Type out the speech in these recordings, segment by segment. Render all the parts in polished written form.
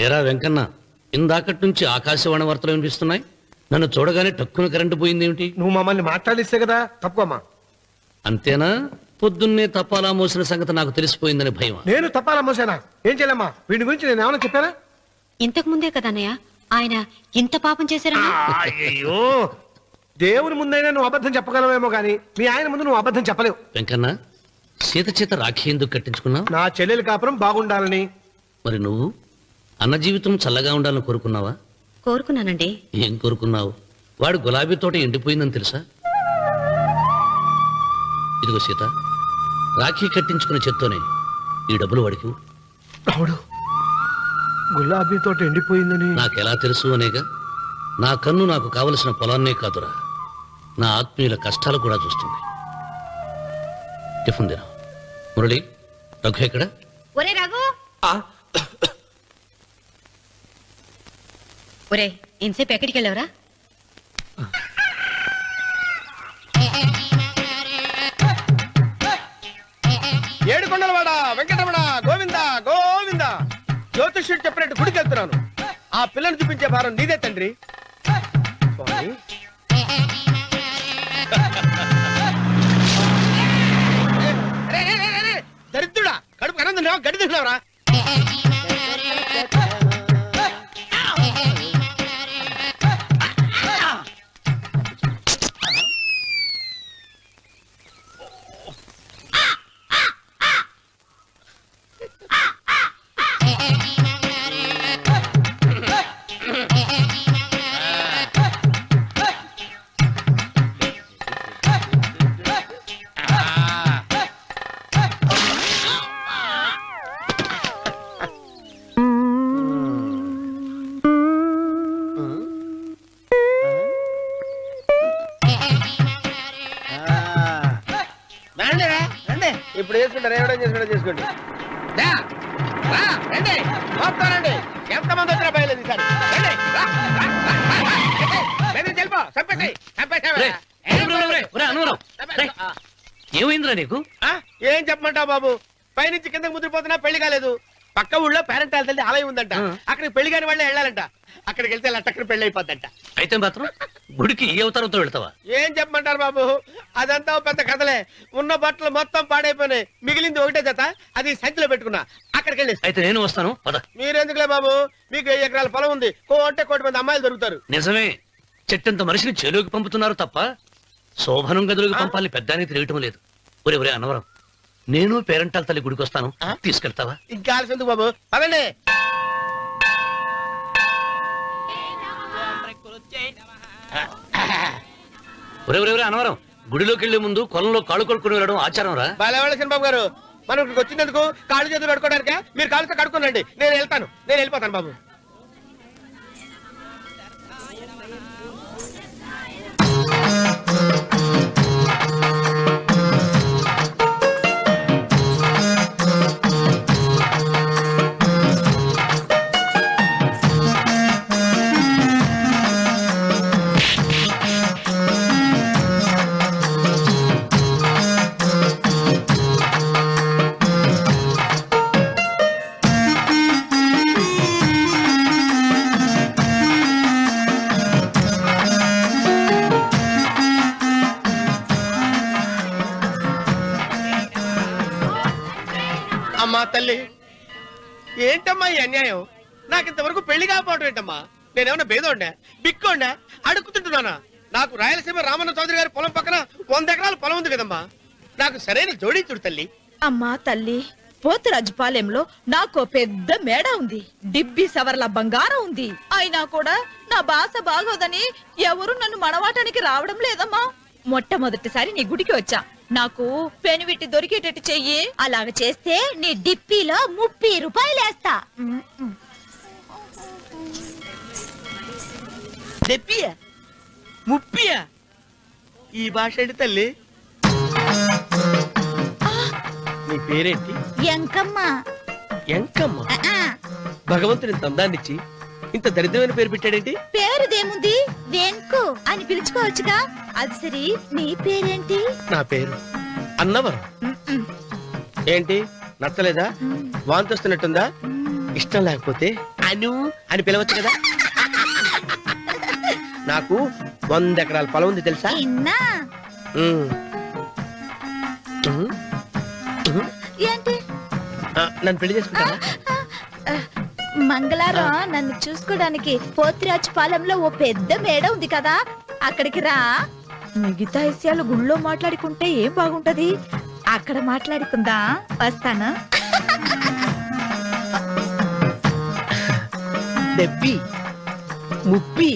ఏరా వెంకన్న, ఇందాకటి నుంచి ఆకాశవాణి వార్తలు వినిపిస్తున్నాయి. నన్ను చూడగానే టక్కున కరెంటు పోయిందేమిటి? నువ్వు మమ్మల్ని మాట్లాడిస్తే కదా తప్పుకోమ్మా. అంతేనా? పొద్దున్నే తపాలా మోసిన సంగతి నాకు తెలిసిపోయిందని భయం. నేను తప్పాలా మోసానా? ఏం చేయలేమ్మా, వీడి గురించి నేను ఏమైనా చెప్పానా? ఇంతకు ముందే కదన్నయ్య ఆయన ఇంత పాపం చేశారని. అయ్యో, దేవుని ముందైనా నువ్వు అబద్ధం చెప్పగలవేమో గానీ మీ ఆయన ముందు నువ్వు అబద్ధం చెప్పలేవు. వెంకన్న, సీత చేత రాఖీ ఎందుకు కట్టించుకున్నావు? నా చెల్లెలి కాపురం బాగుండాలని. మరి నువ్వు అన్న జీవితం చల్లగా ఉండాలని కోరుకున్నావా? కోరుకున్నానండి. ఏం కోరుకున్నావు? వాడు గులాబీ తోట ఎండిపోయిందని తెలుసా? ఇదిగో సీత, రాఖీ కట్టించుకున్న చేత్తోనే ఈ డబ్బులు వాడికి. రావుడు, గులాబీ తోట ఎండిపోయిందని నాకెలా తెలుసు అనేగా. నా కన్ను నాకు కావలసిన పొలాన్నే కాదురా, నా ఆత్మీయుల కష్టాలు కూడా చూస్తుంది. టిఫిన్ తిన. మురళి, రఘు ఎక్కడ? ఒరే రఘు, ఒరే ఇంతసేపు ఎక్కడికి వెళ్ళావరా? ఏడుకొండలవాడ వెంకటరమణ గోవింద గోవింద. జ్యోతిష్యుడు చెప్పినట్టు గుడికి వెళ్తున్నాను. ఆ పిల్లను చూపించే భారం నీదే తండ్రి. స్వామి, దరిద్రుడా, కడుపు అన్నం తిన్నావా, గడ్డి తిన్నావరా? ఇప్పుడు చేసుకుంటారు, ఏమైనా చేసుకుంటా చేసుకోండి. రండి, ఎంతమంది వచ్చినా బయలుదేరి ఏమైందిరా నీకు? ఏం చెప్పమంటావు బాబు, పైనుంచి కిందకి ముద్రపోతున్నా పెళ్లి కాలేదు. పక్క ఊళ్ళో పేరెంటాల తల్లి ఆలయం ఉందంట, అక్కడికి పెళ్లి కాని వాళ్ళే వెళ్ళాలంట. అక్కడికి వెళ్తే లట్టక్కన పెళ్లి అయిపోద్దంట. అయితే మాత్రం గుడికి ఏ అవతారంతో వెళ్తావా? ఏం చెప్పమంటారు బాబు, అదంతా పెద్ద కథలే. ఉన్న బట్టలు మొత్తం పాడైపోయినాయి, మిగిలింది ఒకటే జత, అది సంచిలో పెట్టుకున్నా. అక్కడికి వెళ్ళి అయితే నేను వస్తాను. మీరెందుకులే బాబు, మీకు 10 ఎకరాల పొలం ఉంది, కోటి మంది అమ్మాయిలు దొరుకుతారు. నిజమే, చెట్టంత మనిషిని చేలోకి పంపుతున్నారు తప్ప శోభనం గదులకు పంపాలని పెద్దానికి తెలియటం లేదు. ఒరే ఒరే అన్నవరం, నేను పేరెంటాల తల్లి గుడికి వస్తాను, తీసుకెళ్తావా? ఇంకా ఆలస్యం ఎందుకు బాబు, పదండి. ఒరే ఒరే ఒరే అన్నవరం, గుడిలోకి వెళ్లే ముందు కొలంలో కాళ్ళు కొడుకుని వెళ్ళడం ఆచారం రా. బాలేవాళ్ళ బాబు గారు, మనం ఇక్కడికి వచ్చినందుకు కాళ్ళు చేతులు కడుక్కోవడానికే. మీరు కాళ్ళతో కడుక్కోనండి, నేను వెళ్ళిపోతాను బాబు. అమ్మా తల్లి, ఏంటమ్మా ఈ అన్యాయం? నాకు ఇంతవరకు పెళ్లి కాకపోవడం ఏంటమ్మా? నేనేమన్నా బేదోండా, బిక్కోండా, అడుగుతుంటున్నానా? నాకు రాయలసీమ రామన్న చౌదరి గారి పొలం పక్కన 100 ఎకరాల పొలం ఉంది కదమ్మా. నాకు సరైన జోడించుడు తల్లి. అమ్మా తల్లి, పోతురాజుపాలెంలో నాకు పెద్ద మేడ ఉంది, డిబ్బి సవర్ల బంగారం ఉంది. అయినా కూడా నా భాష బాగోదని ఎవరు నన్ను మనవాటానికి రావడం లేదమ్మా. మొట్టమొదటిసారి నీ గుడికి వచ్చా, నాకు పెనువిట్టి దొరికేటట్టు చెయ్యి. అలాగ చేస్తే నీ డిప్పిలో 30 రూపాయలు వేస్తా. డెప్పియా 30? ఈ భాష ఏంటి తల్లి? నీ పేరేంటి? ఎంకమ్మ. ఎంకమ్మ? భగవంతుని ఇంత అందాన్నిచ్చి ఇంత దరిద్రమైన పేరు పెట్టాడేంటి? పేరుదేముంది, వెంకు అని పిలుచుకోవచ్చుగా. అది సరి, నీ పేరేంటి? నా పేరు అన్నవరం. ఏంటి నచ్చలేదా? వాంతొస్తున్నట్టుందా? ఇష్టం లేకపోతే అను అని పిలవచ్చు కదా. నాకు 100 ఎకరాల పొలం ఉంది తెలుసా. ఇన్నా ఉమ్. ఉమ్. ఉమ్. ఏంటి నన్ను పెళ్లి చేసుకుంటావా? మంగళారం నన్ను చూసుకోవడానికి పోతిరాజు పాలెంలో ఓ పెద్ద మేడ ఉంది కదా, అక్కడికి రా. మిగతా విషయాలు గుళ్ళో మాట్లాడుకుంటే ఏం బాగుంటది, అక్కడ మాట్లాడుకుందా. వస్తాను. దెబ్బి ముప్పి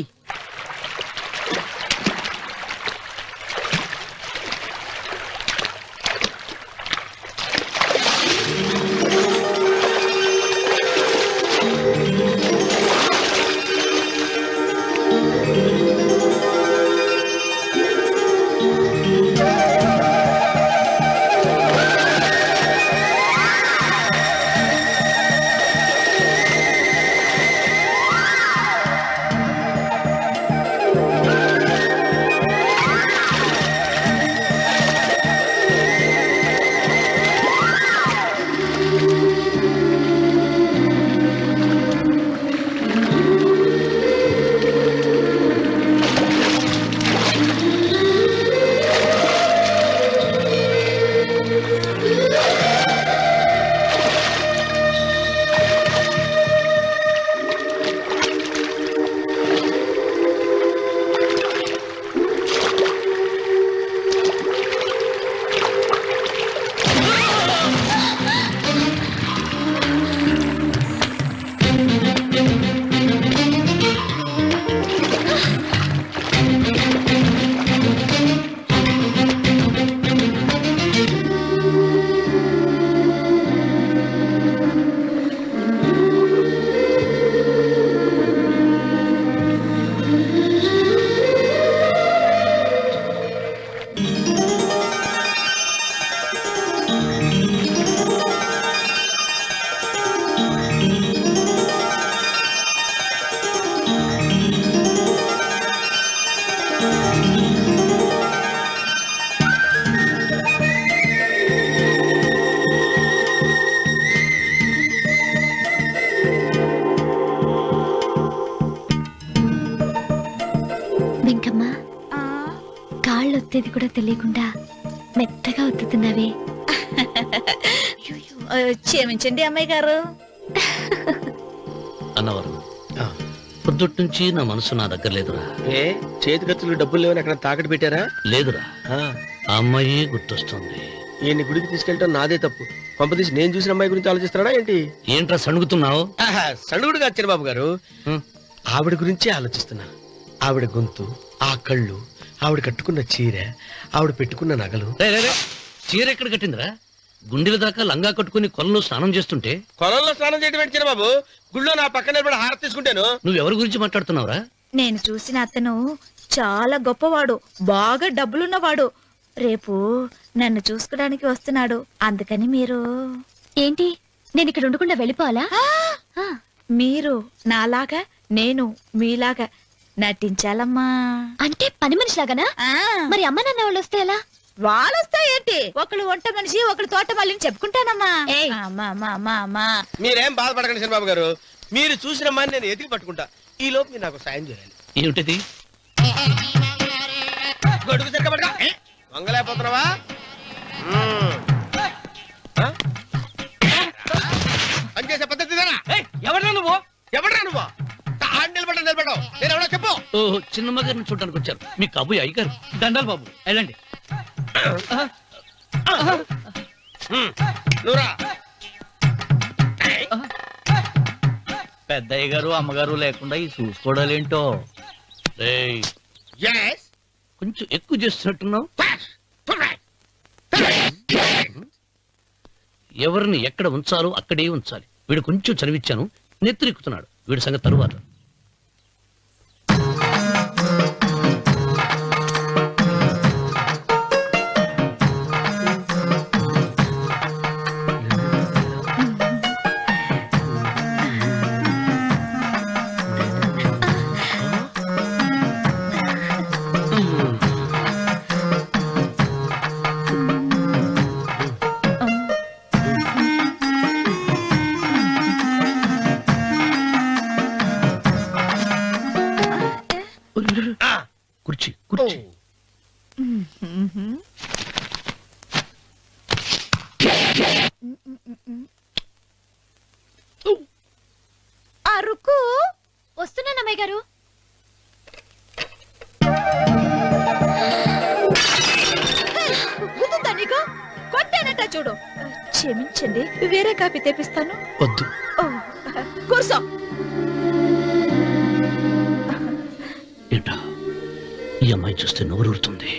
వెంకమ్మ, కాళ్ళు ఒత్తేది కూడా తెలియకుండా మెత్తగా ఒత్తుతున్నావే. క్షమించండి అమ్మాయి గారు. అన్నవరం, పొద్దుటి నుంచి నా మనసు నా దగ్గర లేదురా. ఏ చేతి ఖర్చులు డబ్బులు లేవని అక్కడ తాకట్టు పెట్టారా? లేదురా, ఆ అమ్మాయి గుర్తొస్తుంది. ఈయన్ని గుడికి తీసుకెళ్ళటం నాదే తప్పు. పంపదీసి నేను చూసిన అమ్మాయి గురించి ఆలోచిస్తున్నాడా ఏంటి? ఏంట్రా సణుగుతున్నావు? సణుగుడుగా చిరబాబు గారు, ఆవిడ గురించే ఆలోచిస్తున్నా. ఆవిడ గొంతు, ఆ కళ్ళు, ఆవిడ కట్టుకున్న చీర, ఆవిడ పెట్టుకున్న నగలు. చీర ఎక్కడ కట్టిందిరా? గుండెల దాకా లంగా కట్టుకుని కొలంలో స్నానం చేస్తుంటే. కొలంలో స్నానం చేయడం ఏంటి చిరబాబు? గుళ్ళో నా పక్కన నిలబడి హారతి తీసుకుంటాను. నువ్వెవరి గురించి మాట్లాడుతున్నావురా? నేను చూసిన అతను చాలా గొప్పవాడు, బాగా డబ్బులున్నవాడు. రేపు నన్ను చూసుకోవడానికి వస్తున్నాడు. అందుకని మీరు. ఏంటి, నేను ఇక్కడ ఉండకుండా వెళ్ళిపోవాలా? మీరు నాలాగా, నేను మీలాగా నటించాలమ్మా. అంటే పని మనిషిలాగానా? మరి అమ్మ నాన్న వాళ్ళు వస్తే ఎలా? వాళ్ళొస్తా ఏంటి, ఒకళ్ళు వంట మనిషి, ఒకళ్ళు తోట మళ్ళీ చెప్పుకుంటానమ్మా. మీరేం బాధపడకండి చంద్రబాబు గారు. మీరు చూసిన అమ్మాయిని నేను ఎతికి పట్టుకుంటా. ఈ లోపు మీరు నాకు సాయం చేయాలి. ఏమిటది? గొడుగు తిరగబడగా వంగలేకపోతున్నావా? పనిచేసే పద్ధతి ఎవరా నువ్వు? ఎవడరా నువ్వు? నిలబడ్డావు. నేను ఎవడో చెప్పు. ఓహో, చిన్నమ్మ గారిని చూడడానికి వచ్చారు. మీ కబుయ్య అయ్యగారు. దండాలు బాబు, వెళ్ళండి. నువ్వురా. పెద్దయ్య గారు అమ్మగారు లేకుండా ఈ చూసుకోవడాలేంటో. కొంచెం ఎక్కువ చేస్తున్నట్టున్నావు. ఎవరిని ఎక్కడ ఉంచాలో అక్కడే ఉంచాలి. వీడు కొంచెం చనివిచ్చాను, నెత్తిరెక్కుతున్నాడు. వీడి సంగతి తరువాత. కుర్చీ కుర్చీ అరుకు వస్తున్నాను అమ్మాయి గారు. గుద్దుతా నీకు? కొట్టానట చూడు. క్షమించండి, వేరే కాపీ తెప్పిస్తాను. వద్దు. ఓ, కూర్చో. ఏంటా ఈ అమ్మాయి చూస్తే నోరూరుతుంది.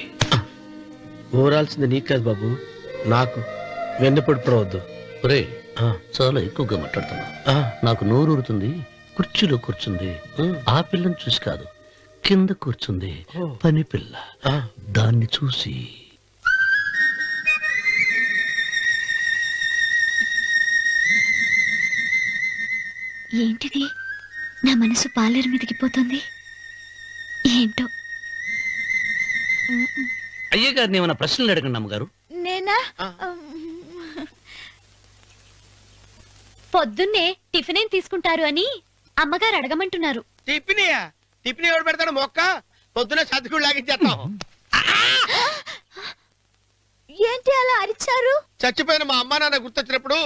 ఊరాల్సింది నీకు కాదు బాబు, నాకు. వెన్నపొడి పడవద్దు. ఒరే చాలా ఎక్కువగా మాట్లాడుతున్నా. నాకు నోరూరుతుంది. కుర్చీలో కూర్చుంది. ఆ పిల్లని చూసి కాదు, కింద కూర్చుంది పని పిల్ల. దాన్ని చూసి ఏంటిది? నా మనసు పాలేరు మీదకి పోతుంది. ఏంటో. అయ్య గారిని ఏమైనా ప్రశ్నలు అడగండి అమ్మగారు. నేనా? పొద్దున్నే టిఫిన్ ఏం తీసుకుంటారు అని అమ్మగారు అడగమంటున్నారు. టిఫినియా? టిఫిన్ ఎవడు పెడతాడు మొక్క? పొద్దున సతుకుడు లాగించేస్తాం. ఏంటి అలా అరిచారు? చచ్చిపోయిన మా అమ్మా నాన్న గుర్తొచ్చినప్పుడు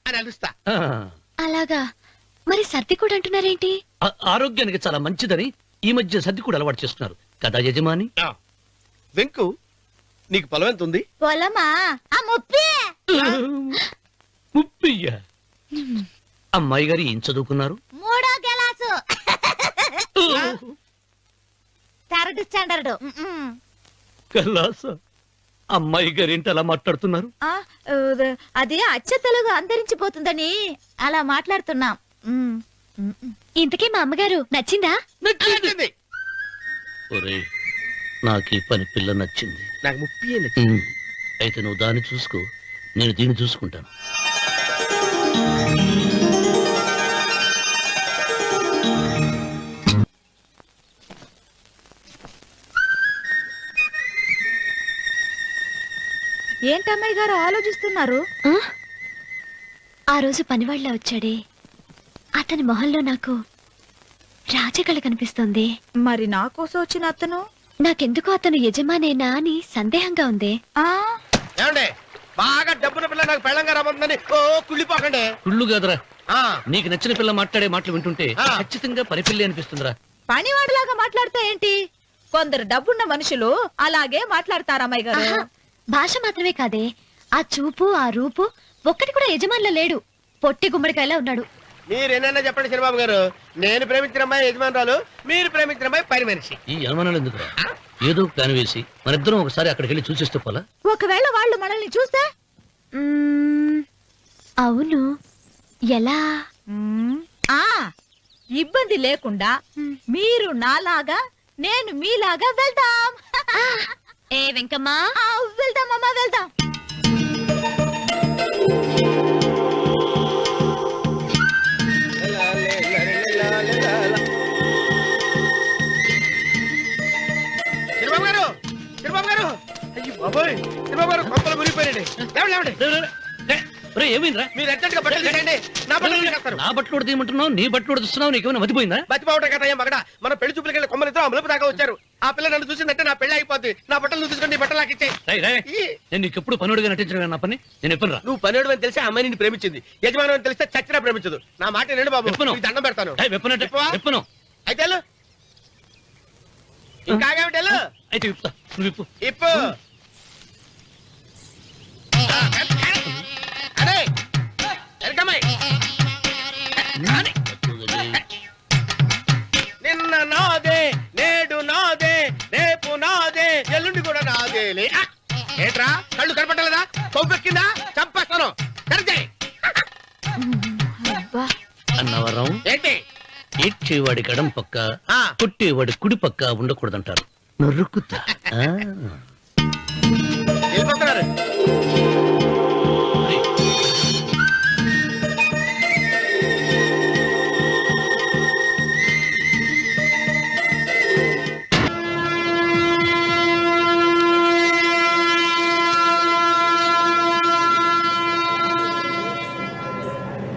అని అలుస్తా. ఆ, అలాగా? మరి సర్ది కూడా అంటున్నారేంటి? ఆరోగ్యానికి చాలా మంచిదని ఈ మధ్య సర్ది కూడా అలవాటు చేస్తున్నారు కదా యజమాని. వెంకు, నీకు పొలం ఎంత ఉంది? పొలమా? ఆ ముప్పి. ముప్పయ్య. అమ్మాయి గారు ఏం చదువుకున్నారు? 3వ క్లాసు, 3rd స్టాండర్డ్. కలాస. అమ్మాయి గారు ఏంటి అలా మాట్లాడుతున్నారు? అది అచ్చ తెలుగు అంతరించిపోతుందని అలా మాట్లాడుతున్నాం. ఇంతకీ మా అమ్మగారు నచ్చిందా? నచ్చింది. ఒరే నాకు ఈ పని పిల్ల నచ్చింది. నాకు ముప్పి. అయితే నువ్వు దాన్ని చూసుకో, నేను దీన్ని చూసుకుంటాను. ఏంటమ్మాయి గారు ఆలోచిస్తున్నారు? ఆ? ఆ రోజు పనివాళ్ళ వచ్చాడే, అతని మొహంలో నాకు రాజకళ కనిపిస్తోంది. మరి నా కోసం వచ్చిన అతను? నాకెందుకో అతను యజమానేనా అని సందేహంగా ఉంది. ఆ ఏమండి, బాగా డబ్బున పిల్ల నాకు పెళ్ళంగా రాబోతుందని కుళ్ళిపోకండి. కుళ్ళు కాదురా, ఆ, నీకు నచ్చిన పిల్ల మాట్లాడే మాటలు వింటుంటే ఆ. ఖచ్చితంగా పరిపిల్లి అనిపిస్తుందిరా. పనివాడిలాగా మాట్లాడతా ఏంటి? కొందరు డబ్బున్న మనుషులు అలాగే మాట్లాడతారు అమ్మాయి గారు. ఆహా, భాష మాత్రమే కాదే, ఆ చూపు ఆ రూపు ఒక్కటి కూడా యజమానిలో లేడు. పొట్టి గుమ్మడికాయలా ఉన్నాడు. మీరేనన్నా చెప్పండి చంద్రబాబు గారు, నేను ప్రేమించిన అమ్మాయి యజమానురాలు, మీరు ప్రేమించిన అమ్మాయి పని మనిషి. ఈ అనుమానాలు ఎందుకురా? ఏదో ప్లాన్ వేసి మనిద్దరం ఒకసారి అక్కడికి వెళ్ళి చూసేస్తూ పోలా? ఒకవేళ వాళ్ళు మనల్ని చూస్తే? అవును, ఎలా? ఆ ఇబ్బంది లేకుండా మీరు నాలాగా నేను మీలాగా వెళ్దాం. ఏ వెంకమ్మా, వెళ్దాం అమ్మా, వెళ్దాం. చంద్రబాబు గారు, చంద్రబాబు గారు, అయ్యో బాబోయ్, చంద్రబాబు గారు కొంపలు మునిగిపోయారండి. లేవండి, లేవండి. రే, రే, రే. రే, ఏమైందిరా? మీరు అర్జెంట్ గా బట్టలు తీయండి. నా బట్టలు తీసేస్తారు. నా బట్టలు తీయమంటున్నావు, నీ బట్టలు తీస్తున్నావు, నీకేమైనా మతిపోయిందా? బతిపోవటం కదా ఏం మగడ. మన పెళ్లి చూపులకి వెళ్ళి కొమ్మలిద్దరూ అమలుపు దాకా వచ్చారు. ఆ పిల్ల నన్ను చూసిందంటే నా పెళ్లి అయిపోద్ది. నా బట్టలు తీసుకొని నీ బట్టలు నాకు ఇచ్చేయి. రేయ్, రేయ్, నేను నీకు ఎప్పుడు పనుడిగా నటించడం నా పని. నేను ఎప్పుడు రా? నువ్వు పనివాడు అని తెలిసి ఆ అమ్మాయి నిన్ను ప్రేమించింది. యజమాని అని తెలిస్తే చచ్చినా ప్రేమించదు. నా మాట నేను బాబు, విప్పను. నీకు దండం పెడతాను. వెప్పనంటే విప్పవా? వెప్పను. అయితే వెళ్ళు. ఇంకా ఆగేమిటి వెళ్ళు. అయితే విప్పుతా, నువ్వు విప్పు. ఇప్పు. అరే ఎరకమ్మాయి. నిన్న నాదే, నేడు నాదే, రేపు నాదే, ఎల్లుండి కూడా నాదేలే. ఏట్రా కళ్ళు కనపట్టలేదా? కొవ్వెక్కిందా? చంపేస్తాను. కరెక్టే. అన్నవరం ఏంటి? ఏడ్చేవాడి గడం పక్క, ఆ. కొట్టేవాడి కుడి పక్క ఉండకూడదంటారు. నరుకుతా. ఆ. వెళ్ళిపోతున్నారు.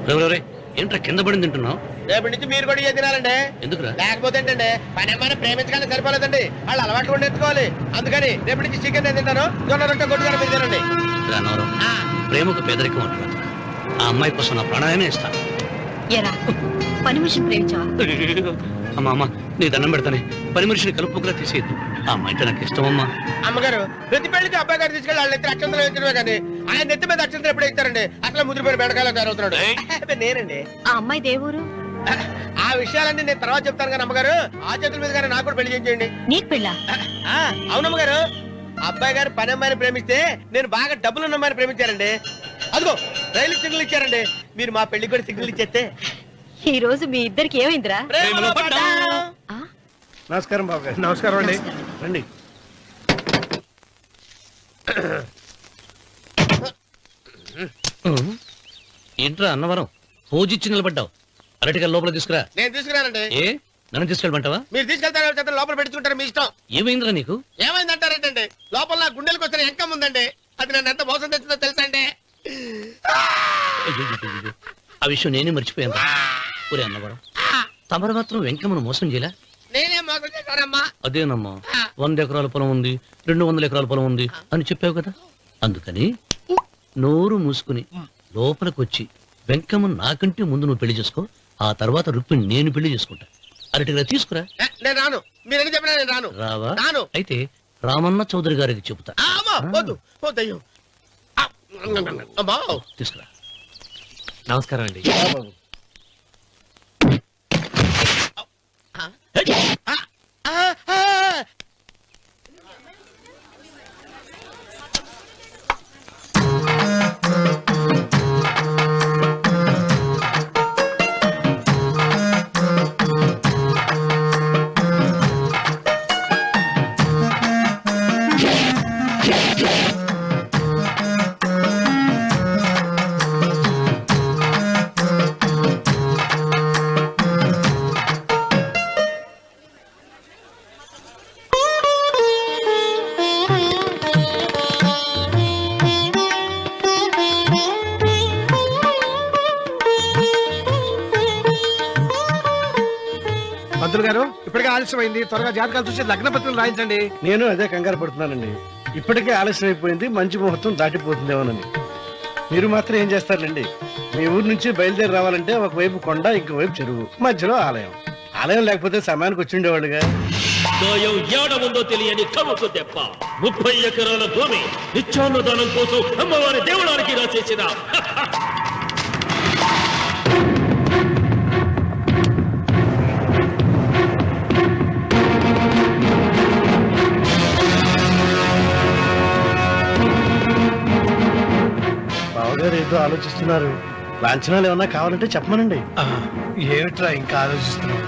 రే, రే, రే, ఏంట్రా కింద పడింది తింటున్నావు? రేపటి నుంచి మీరు కూడా ఇదే తినాలండి. ఎందుకురా? లేకపోతే ఏంటండి, పని అమ్మాయిని ప్రేమించడానికి సరిపోలేదండి, వాళ్ళు అలవాటు కూడా నేర్చుకోవాలి. అందుకని రేపటి నుంచి చికెన్ నేను తింటాను, జొన్న రొట్టె కొట్టుకొని మీరు తినండి. రానవరం ప్రేమకు పేదరికం అంటారు. ఆ అమ్మాయి కోసం నా ప్రాణాయనే ఇస్తాను. ఎరా పని మనిషిని ప్రేమించావా? అమ్మా అమ్మ నీ దండం పెడతానే, పని మనిషిని కలుపుకులా తీసేయద్దు. ఆ అమ్మాయి అంటే నాకు ఇష్టం అమ్మా. అమ్మగారు ప్రతి పెళ్లికి అబ్బాయి గారు తీసుకెళ్ళి వాళ్ళ ఎత్తి అక్షంతలు వేయించడమే కానీ ఆయన నెత్తి మీద అక్షంతలు ఎప్పుడు ఇస్తారండి? అసలు ముద్రపోయిన బెడకాయలు తయారవుతున్నాడు. అబ్బే, నేనండి. ఆ అమ్మాయి దేవురు ఆ విషయాలన్నీ నేను తర్వాత చెప్తాను కానీ అమ్మగారు, ఆ చేతుల మీద కానీ నాకు కూడా పెళ్లి చేయండి. నీకు పెళ్ళా? అవునమ్మగారు, అబ్బాయి గారు పని అమ్మాయిని ప్రేమిస్తే నేను బాగా డబ్బులున్న అమ్మాయిని ప్రేమించారండి. అదిగో రైలు సిగ్నల్ ఇచ్చారండి. మీరు మా పెళ్లికి కూడా సిగ్నల్ ఇచ్చేస్తే. ఈ రోజు మీ ఇద్దరికి ఏమైందిరా? ప్రేమలో పడ్డాం. ఆ? నమస్కారం బాబు గారు. నమస్కారం అండి. రండి. ఏంట్రా అన్నవరం పూజిచ్చి నిలబడ్డావు? అరటిగా లోపల తీసుకురా. నేను తీసుకున్నానండి. ఏ నన్ను తీసుకెళ్ళమంటావా? మీరు తీసుకెళ్తారో చేత లోపల పెట్టుకుంటారు, మీ ఇష్టం. ఏమైందిరా నీకు? ఏమైందంటారేంటండి? లోపల నా గుండెలకు వచ్చిన ఎంకం ఉందండి, అది నన్ను ఎంత మోసం తెచ్చిందో తెలుసా అండి? అయ్యయ్యయ్యయ్యో. ఆ విషయం నేనే మర్చిపోయాను. ఒరే అన్నవరం, తమరు మాత్రం వెంకమ్మను మోసం చేయలే? నేనే మోసం చేశానమ్మా. అదేనమ్మా, 100 ఎకరాల పొలం ఉంది, 200 ఎకరాల పొలం ఉంది అని చెప్పావు కదా. అందుకని నోరు మూసుకుని లోపలికి వచ్చి వెంకమ్మను నాకంటే ముందు నువ్వు పెళ్లి చేసుకో. ఆ తర్వాత రుక్మిణి నేను పెళ్లి చేసుకుంటా. అరటిగా తీసుకురా. నేను రాను. మీరని చెప్పినా నేను రాను. రావా? రాను. అయితే రామన్న చౌదరి గారికి చెబుతా. అమ్మా, వద్దు వద్దయ్యో. అమ్మా, తీసుకురా. నమస్కారం అండి. బాబు. పంతులు గారు, ఇప్పటికే ఆలస్యమైంది. త్వరగా జాతకాలు చూసి లగ్న పత్రికలు రాయించండి. నేను అదే కంగారు పడుతున్నానండి. ఇప్పటికే ఆలస్యం అయిపోయింది, మంచి ముహూర్తం దాటిపోతుందేమోనని. మీరు మాత్రం ఏం చేస్తారండి? మీ ఊరు నుంచి బయలుదేరి రావాలంటే ఒకవైపు కొండ, ఇంకోవైపు చెరువు, మధ్యలో ఆలయం. ఆలయం లేకపోతే సమయానికి వచ్చిండేవాళ్ళుగా. దోయం ఏడముందో తెలియని కవుకు దెబ్బ. 30 ఎకరాల భూమి నిత్యాన్నదానం కోసం అమ్మవారి దేవుడానికి రాసేసిన బావగారు ఏదో ఆలోచిస్తున్నారు. లాంఛనాలు ఏమన్నా కావాలంటే చెప్పమనండి. ఏమిట్రా ఇంకా ఆలోచిస్తున్నావు?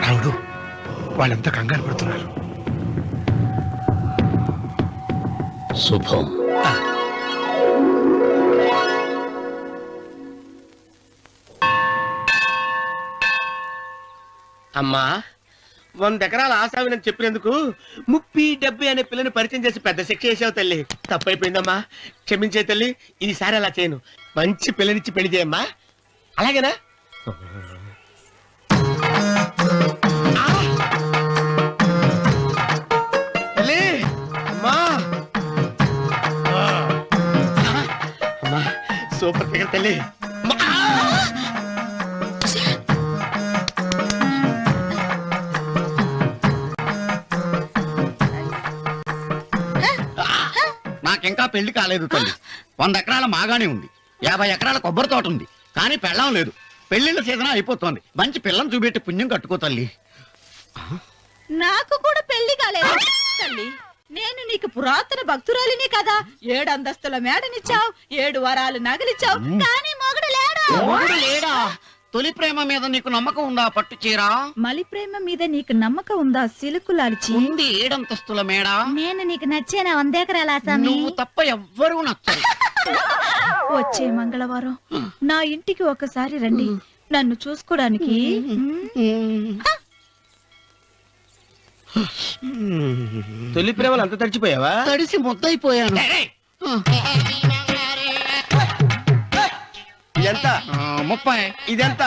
రావుడు, వాళ్ళంతా కంగారు పడుతున్నారు. శుభం. అమ్మా, 100 ఎకరాల ఆశావినని చెప్పినందుకు 30-70 అనే పిల్లని పరిచయం చేసి పెద్ద శిక్ష చేసావు తల్లి. తప్పైపోయిందమ్మా, క్షమించే తల్లి. ఈసారి అలా చేయను. మంచి పిల్లనిచ్చి పెళ్లి చేయమ్మా. అలాగేనా? తల్లి, అమ్మా. అమ్మా, సూపర్ ఫిగర్ తల్లి. అమ్మా. నాకింకా పెళ్లి కాలేదు తల్లి. 100 ఎకరాల మాగానే ఉంది, 50 ఎకరాల కొబ్బరి తోట ఉంది, కానీ పెళ్ళం లేదు. పెళ్లిళ్ళ సీజన్ అయిపోతోంది. మంచి పిల్లని చూపెట్టి పుణ్యం కట్టుకో తల్లి. నాకు కూడా పెళ్లి కాలేదు తల్లి. నేను నీకు పురాతన భక్తురాలిని కదా. 7 అంతస్తుల మేడనిచ్చావు, 7 వరాలు నగలిచ్చావు, కానీ మొగుడు లేడు. మొగుడు లేడా? తొలి ప్రేమ మీద నీకు నమ్మకం ఉందా? పట్టు చీరా. మలి ప్రేమ మీద నీకు నమ్మకం ఉందా? సిలుకులాల్చి ఉంది 7 అంతస్తుల మేడ. నేను నీకు నచ్చేనా 100 ఎకరాల ఆసామి? నువ్వు తప్ప ఎవ్వరూ నచ్చరు. వచ్చే మంగళవారం నా ఇంటికి ఒకసారి రండి, నన్ను చూసుకోడానికి. తొలి ప్రేమలు అంత తడిచిపోయావా? తడిసి ముద్దయిపోయాను. ఎంత 30, ఇదెంత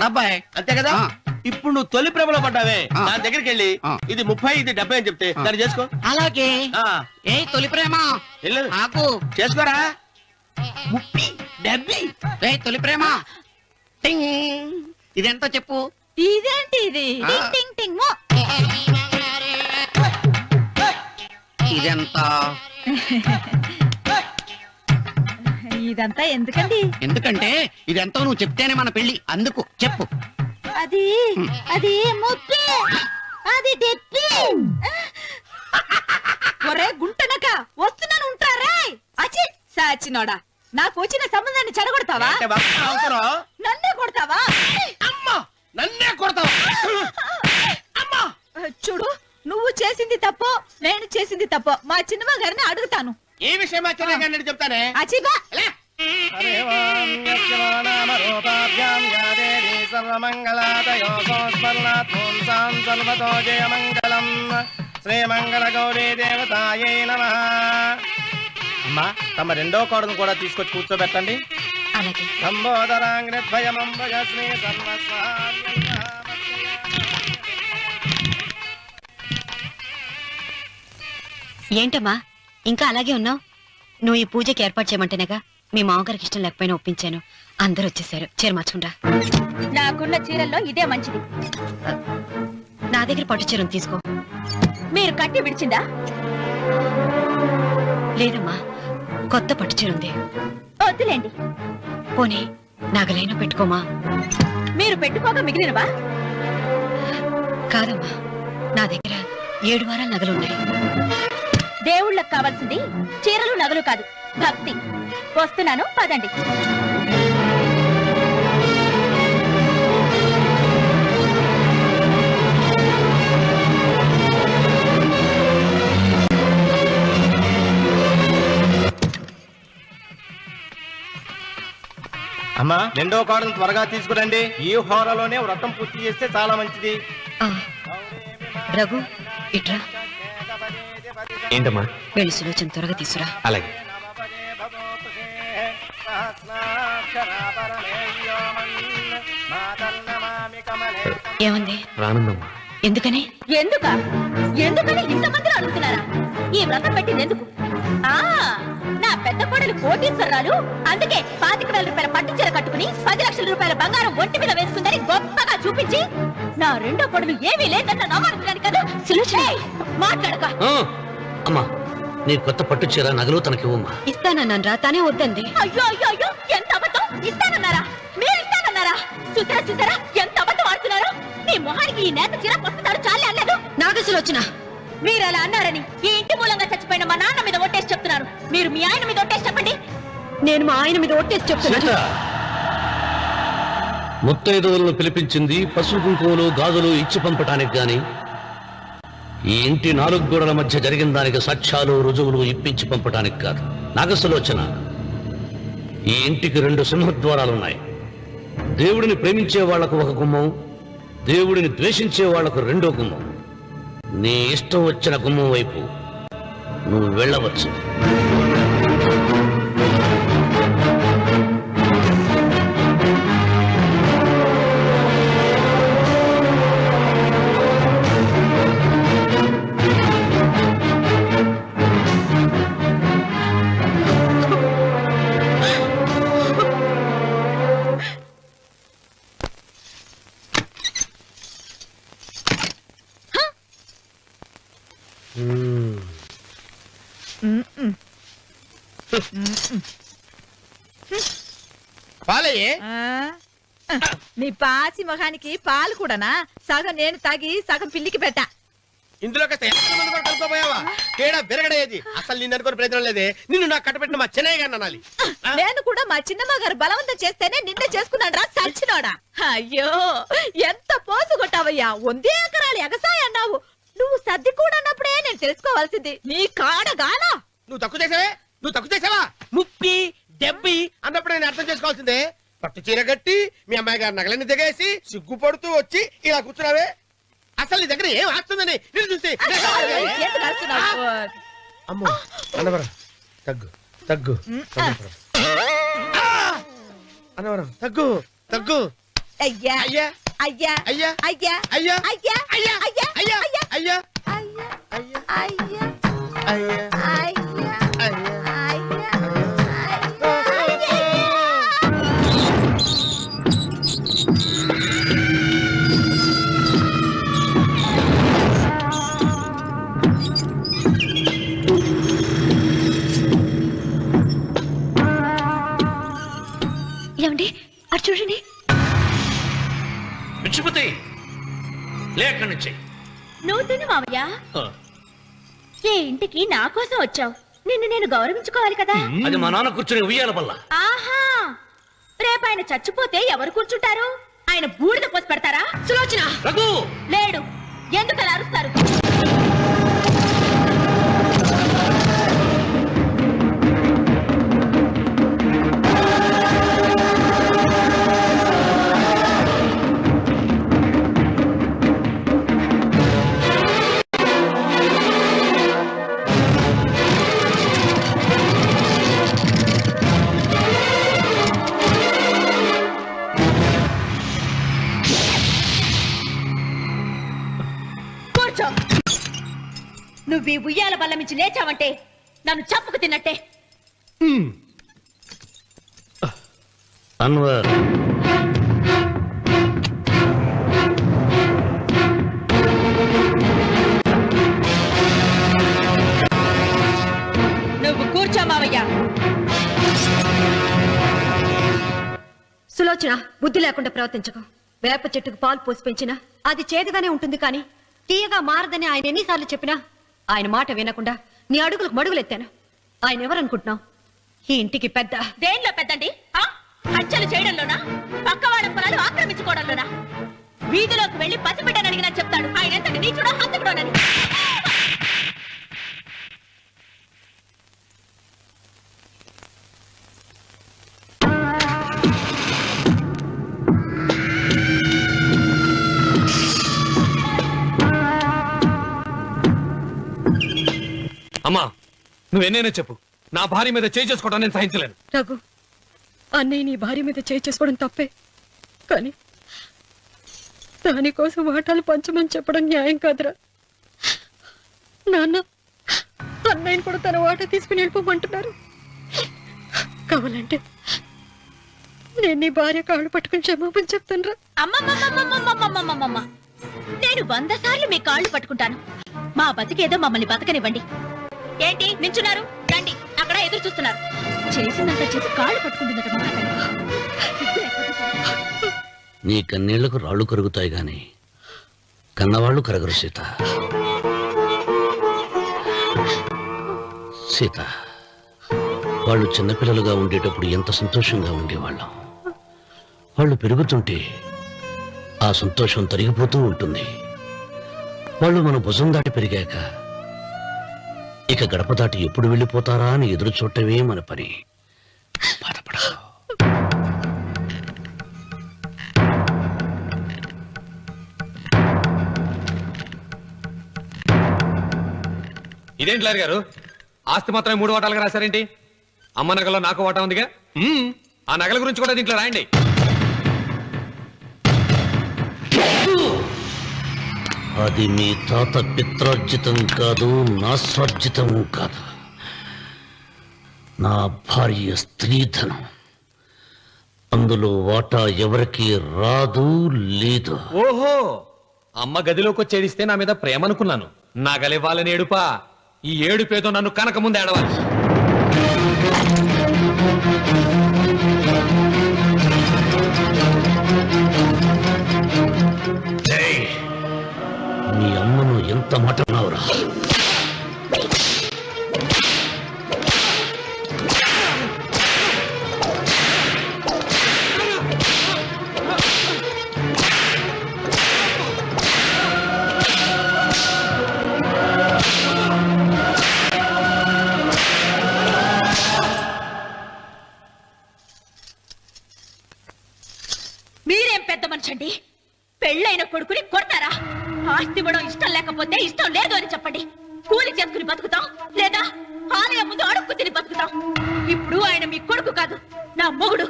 70. అంతే కదా ఆ. ఇప్పుడు నువ్వు తొలి ప్రేమలో పడ్డావే ఆ. దాని దగ్గరికి వెళ్ళి ఆ. ఇది 30 ఇది 70 అని చెప్తే దాన్ని చేసుకో అలాగే. ఆ, ఏ తొలి ప్రేమ వెళ్ళు. ఆకు. చేసుకోరా 30 70 ఏ తొలి ప్రేమ టింగ్. ఇదెంత చెప్పు. ఇదేంటి ఇది టింగ్ టింగ్ టింగ్ మో. ఇదెంత. ఇదంతా ఎందుకండి? ఎందుకంటే ఇదెంతో నువ్వు చెప్తేనే మన పెళ్లి. అందుకు చెప్పు. అది అది ముప్పి, అది డెప్పి. ఒరే గుంటనక వస్తున్నాను ఉంటారా? అచి సాచినోడా, నాకు వచ్చిన సంబంధాన్ని చెడగొడతావా? అంటే బాగా అవసరం నన్నే కొడతావా? అమ్మా నన్నే కొడతావు అమ్మా చూడు, నువ్వు చేసింది తప్పో నేను చేసింది తప్పో మా చిన్నమ్మ గారిని అడుగుతాను. ఏ విషయం ఆశ్చర్యంగా చెప్తానే అచిబా శ్రీమంగళ గౌరీ దేవతాయై నమః. అమ్మా తమ రెండో కోడను కూడా తీసుకొచ్చి కూర్చోబెట్టండి. అలాగే. సంబోధరాంగ్రద్వయమంబయశ్రీ ఏంటమ్మా ఇంకా అలాగే ఉన్నావు? నువ్వు ఈ పూజకి ఏర్పాటు చేయమంటేనేగా మీ మామగారికి ఇష్టం లేకపోయినా ఒప్పించాను. అందరూ వచ్చేసారు. చీర మార్చుకుంటా. నాకున్న చీరల్లో ఇదే మంచిది. నా దగ్గర పట్టు చీరను తీసుకో. మీరు కట్టి విడిచిందా? లేదమ్మా, కొత్త పట్టు చీర ఉంది. వద్దులేండి. పోనీ నాగలైనా పెట్టుకోమా. మీరు పెట్టుకోక మిగిలినవా? కాదమ్మా, నా దగ్గర 7 వారాల నగలున్నాయి. దేవుళ్ళకి కావాల్సింది చీరలు నగలు కాదు, భక్తి. వస్తున్నాను, పదండి. అమ్మా రెండో కోడను త్వరగా తీసుకురండి. ఈ హోరలోనే వ్రతం పూర్తి చేస్తే చాలా మంచిది. ఆ, రఘు ఇట్రా. ఏంటమ్మా? వెళ్ళి సులోచన త్వరగా తీసురా. అలాగే. ఏమంది? రానుందమ్మా. ఎందుకని? ఎందుకని ఇంతమంది అడుగుతున్నారా? ఈ వ్రతం పెట్టింది ఎందుకు? ఆ నా పెద్ద కోడలు కోటీశ్వరాలు, అందుకే 25,000 రూపాయల పట్టు చీర కట్టుకుని 10 లక్షల రూపాయల బంగారం ఒంటి మీద వేస్తుందని గొప్పగా చూపించి నా రెండో కోడలు ఏమీ లేదన్న నమ్మకానికి కదా. సులోచన మాట్లాడక. అమ్మా నీ కొత్త పట్టు చీర నగలు తనకివ్వమ్మా. ఇస్తానన్నాను రా, తానే వద్దండి. అయ్యో అయ్యో అయ్యో, ఎంత అబద్ధం! ఇస్తానన్నారా? మీరు ఇస్తానన్నారా? చూసారా చూసారా ఎంత అబద్ధం ఆడుతున్నారు? నీ మొహానికి ఈ నేత చీర వస్తున్నాడు చాలే అనలేదు. నాగ సులోచన, మీరు అలా అన్నారని ఈ ఇంటి మూలంగా చచ్చిపోయిన మా నాన్న మీద ఒట్టేసి చెప్తున్నాను. మీరు మీ ఆయన మీద ఒట్టేసి చెప్పండి. నేను మా ఆయన మీద ఒట్టేసి చెప్తున్నాను. సీత, ముత్తైదువులను పిలిపించింది పసుపు కుంకుమలు గాజులు ఇచ్చి పంపటానికి గాని ఈ ఇంటి 4 గోడల మధ్య జరిగిన దానికి సాక్ష్యాలు రుజువులు ఇప్పించి పంపటానికి కాదు. నాగసులోచన, ఈ ఇంటికి 2 సింహద్వారాలున్నాయి. దేవుడిని ప్రేమించే వాళ్లకు ఒక గుమ్మం, దేవుడిని ద్వేషించే వాళ్లకు 2వ గుమ్మం. నీ ఇష్టం వచ్చిన గుమ్మం వైపు నువ్వు వెళ్ళవచ్చు. పాలయ్యే మీ పాచి మొహానికి పాలు కూడానా? సగం నేను తాగి సగం పిల్లికి పెట్టా. ఇందులో కలుపుకోపోయావా? తేడా బెరగడేది. అసలు నిన్ను అనుకునే ప్రయత్నం లేదే. నిన్ను నాకు కట్టబెట్టిన మా చెన్నయ్య గారిని అనాలి. నేను కూడా మా చిన్నమ్మ గారు బలవంతం చేస్తేనే నిన్నే చేసుకున్నాడు రా సచ్చినోడా. అయ్యో ఎంత పోసు కొట్టావయ్యా. 100 ఎకరాలు ఎగసాయ అన్నావు. నువ్వు సర్ది కూడా అన్నప్పుడే నేను తెలుసుకోవాల్సింది. నీ కాడగానా? నువ్వు తక్కువ చేసావా? 30, 70 అన్నప్పుడు నేను అర్థం చేసుకోవాల్సిందే. పట్టు చీర కట్టి మీ అమ్మాయి గారి నగలన్నీ దిగేసి సిగ్గుపడుతూ వచ్చి ఇలా కూర్చున్నావే. అసలు నీ దగ్గర ఏం ఆస్తుందని నేను చూసి ఎందుకు అరుస్తున్నావు? అమ్మో అన్నవరం తగ్గు అనవరం తగ్గు తగ్గు. అయ్యా అయ్యా అయ్యా అయ్యా అయ్యా అయ్యా అయ్యా అయ్యా అయ్యా అయ్యా అయ్యా అయ్యా అయ్యా అయ్యా అయ్యా అయ్యా అయ్యా అయ్యా. ఏమండి అటు చూడండి. పిచ్చిపోతే లేక్కడి నుంచి నువ్వు తిను మావయ్య. ఏ ఇంటికి నా కోసం వచ్చావు, నిన్ను నేను గౌరవించుకోవాలి కదా. అది మా నాన్న కూర్చుని ఉయ్యాల వల్ల. ఆహా, రేపు ఆయన చచ్చిపోతే ఎవరు కూర్చుంటారు? ఆయన బూడిద పోసి పెడతారా? సులోచన రఘు లేడు, ఎందుకు అలా అరుస్తారు? నువ్వు ఈ ఉయ్యాల బల్ల మించి లేచావంటే నన్ను చప్పుకు తిన్నట్టే. అన్వర్ నువ్వు కూర్చో మావయ్య. సులోచన, బుద్ధి లేకుండా ప్రవర్తించకు. వేప చెట్టుకు పాలు పోసి పెంచినా అది చేదుగానే ఉంటుంది, కానీ తీయగా మారదని ఆయన ఎన్నిసార్లు చెప్పినా ఆయన మాట వినకుండా నీ అడుగులకు మడుగులెత్తాను. ఆయన ఎవరనుకుంటున్నావు? ఈ ఇంటికి పెద్ద. దేనిలో పెద్దండి? హత్యలు చేయడంలోనా? పక్కవాడ పొలాలు ఆక్రమించుకోవడంలోనా? వీధిలోకి వెళ్లి పసిబిడ్డని అడిగినా చెప్తాడు ఆయన ఎంతటి నీచుడో హంతకుడోనని. అమ్మా, నువ్వెన్నైనా చెప్పు, నా భార్య మీద చేయి చేసుకోవడం నేను సహించలేను. రఘు, అన్నయ్య నీ భార్య మీద చేయి చేసుకోవడం తప్పే, కానీ దానికోసం వాటాలు పంచమని చెప్పడం న్యాయం కాదురా. నాన్న అన్నయ్యని కూడా తన వాటా తీసుకుని వెళ్ళిపోమంటున్నారు. కావాలంటే నేను నీ భార్య కాళ్ళు పట్టుకుని క్షమాపణ చెప్తాను రా. అమ్మమ్మమ్మమ్మమ్మమ్మమ్మమ్మమ్మ, నేను 100 సార్లు మీ కాళ్ళు పట్టుకుంటాను. మా బతికేదో మమ్మల్ని బతకనివ్వండి. ఏంటి నించున్నారు? రండి, అక్కడ ఎదురు చూస్తున్నారు. చేసిందంతా చేసి కాళ్ళు పట్టుకుంటున్నట్టు నీ కన్నీళ్లకు రాళ్లు కరుగుతాయి గాని కన్నవాళ్లు కరగరు సీత. సీత, వాళ్ళు చిన్నపిల్లలుగా ఉండేటప్పుడు ఎంత సంతోషంగా ఉండేవాళ్ళం. వాళ్ళు పెరుగుతుంటే ఆ సంతోషం తరిగిపోతూ ఉంటుంది. వాళ్ళు మన భుజం దాటి పెరిగాక ఇక గడప దాటి ఎప్పుడు వెళ్ళిపోతారా అని ఎదురు చూడటమే మన పని. బాధపడకు. ఇదేంటి లారీ గారు, ఆస్తి మాత్రమే 3 వాటాలుగా రాశారేంటి? అమ్మ నగలో నాకు వాటా ఉందిగా. ఆ నగల గురించి కూడా దీంట్లో రాయండి. అది మీ తాత పిత్రార్జితం కాదు, నా స్వార్జితం కాదు. నా భార్య స్త్రీధనం. అందులో వాటా ఎవరికి రాదు, లేదు. ఓహో, అమ్మ గదిలోకి వచ్చి ఏడిస్తే నా మీద ప్రేమ అనుకున్నాను. నగలివ్వాలని ఏడుపా. ఈ ఏడుపేదో నన్ను కనక ముందు ఏడవాలి. మీ అమ్మను ఎంత మాట అన్నావురా? మీరేం పెద్ద మనిషి అండి? పెళ్ళైన కొడుకుని కొడతారా? ఆస్తి ఇవ్వడం ఇష్టం లేకపోతే ఇష్టం లేదు అని చెప్పండి. కూలి చేసుకుని బతుకుతాం, లేదా ఆలయం ముందు అడుక్కు తిని బతుకుతాం. ఇప్పుడు ఆయన మీ కొడుకు కాదు, నా మొగుడు.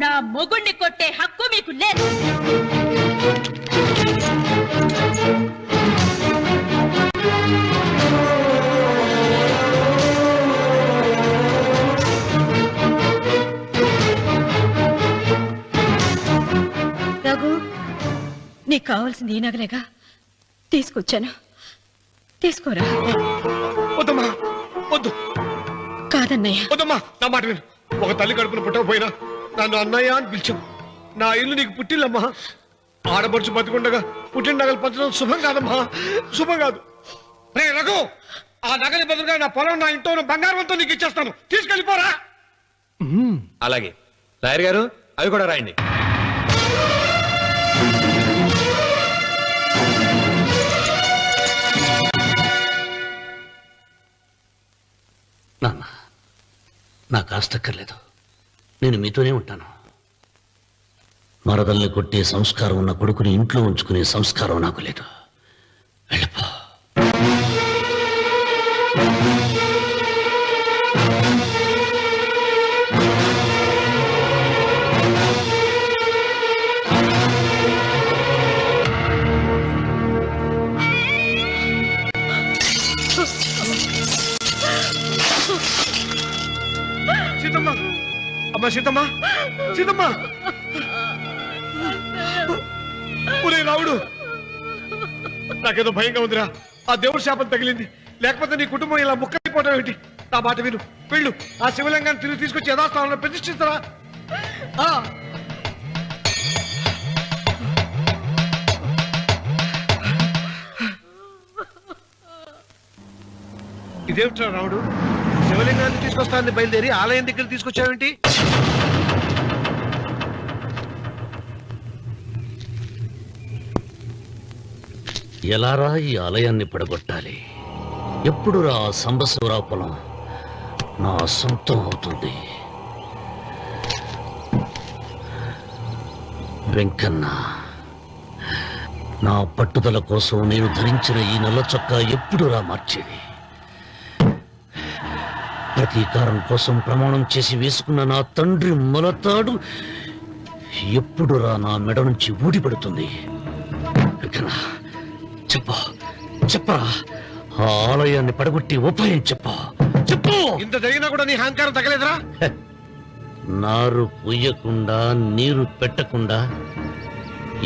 నా మొగుణ్ణి కొట్టే హక్కు మీకు లేదు. రఘు, నీకు కావాల్సింది ఈ నగలేగా తీసుకొచ్చాను, తీసుకోరా. వద్దమ్మా, వద్దు, కాదన్నయ్య. వద్దమ్మా, నా మాట విను. ఒక తల్లి కడుపున పుట్టకపోయినా నన్ను అన్నయ్య అని పిలిచావు. నా ఇల్లు నీకు పుట్టిల్లమ్మా. ఆడపడుచు బతికుండగా పుట్టిన నగలు పంచడం శుభం కాదమ్మా, శుభం కాదు. రే రఘు, ఆ నగలి బదులుగా నా పొలం, నా ఇంట్లో బంగారంతో నీకు ఇచ్చేస్తాను, తీసుకెళ్ళిపోరా. అలాగే లాయర్ గారు, అవి కూడా రాయండి. నాన్న, నాకు ఆస్తక్కర్లేదు, నేను మీతోనే ఉంటాను. మరదల్ని కొట్టే సంస్కారం ఉన్న కొడుకుని ఇంట్లో ఉంచుకునే సంస్కారం నాకు లేదు. వెళ్ళిపో. సీతమ్మ, అమ్మా సీతమ్మ, సీతమ్మ. ఒరే రావుడు, నాకేదో భయంగా ఉందిరా. ఆ దేవుడి శాపం తగిలింది, లేకపోతే నీ కుటుంబం ఇలా ముక్కైపోవడం ఏంటి? నా మాట విను, వెళ్ళు. ఆ శివలింగాన్ని తిరిగి తీసుకొచ్చి యథాస్థానంలో ప్రతిష్ఠిస్తారా. ఇదేమిట్రా రావుడు, శివలింగాన్ని తీసుకొస్తానని బయలుదేరి ఆలయం దగ్గర తీసుకొచ్చావేంటి? ఎలారా ఈ ఆలయాన్ని పడగొట్టాలి? ఎప్పుడు రా సంబశివరావు పొలం నా సొంతం అవుతుంది? వెంకన్న, నా పట్టుదల కోసం నేను ధరించిన ఈ నల్ల చొక్కా ఎప్పుడురా మార్చేది? ప్రతీకారం కోసం ప్రమాణం చేసి వేసుకున్న నా తండ్రి మొలతాడు ఎప్పుడురా నా మెడ నుంచి ఊడిపడుతుంది? వెంకన్న, చెప్పరా, ఆ ఆలయాన్ని పడగొట్టి ఉపాయం చెప్పు. ఇంత జరిగినా కూడా నీ అహంకారం తగ్గలేదురా? నారు పొయ్యకుండా నీరు పెట్టకుండా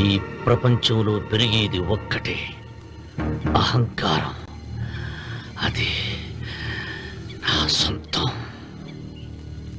ఈ ప్రపంచంలో పెరిగేది ఒక్కటే, అహంకారం. అది నా సొంత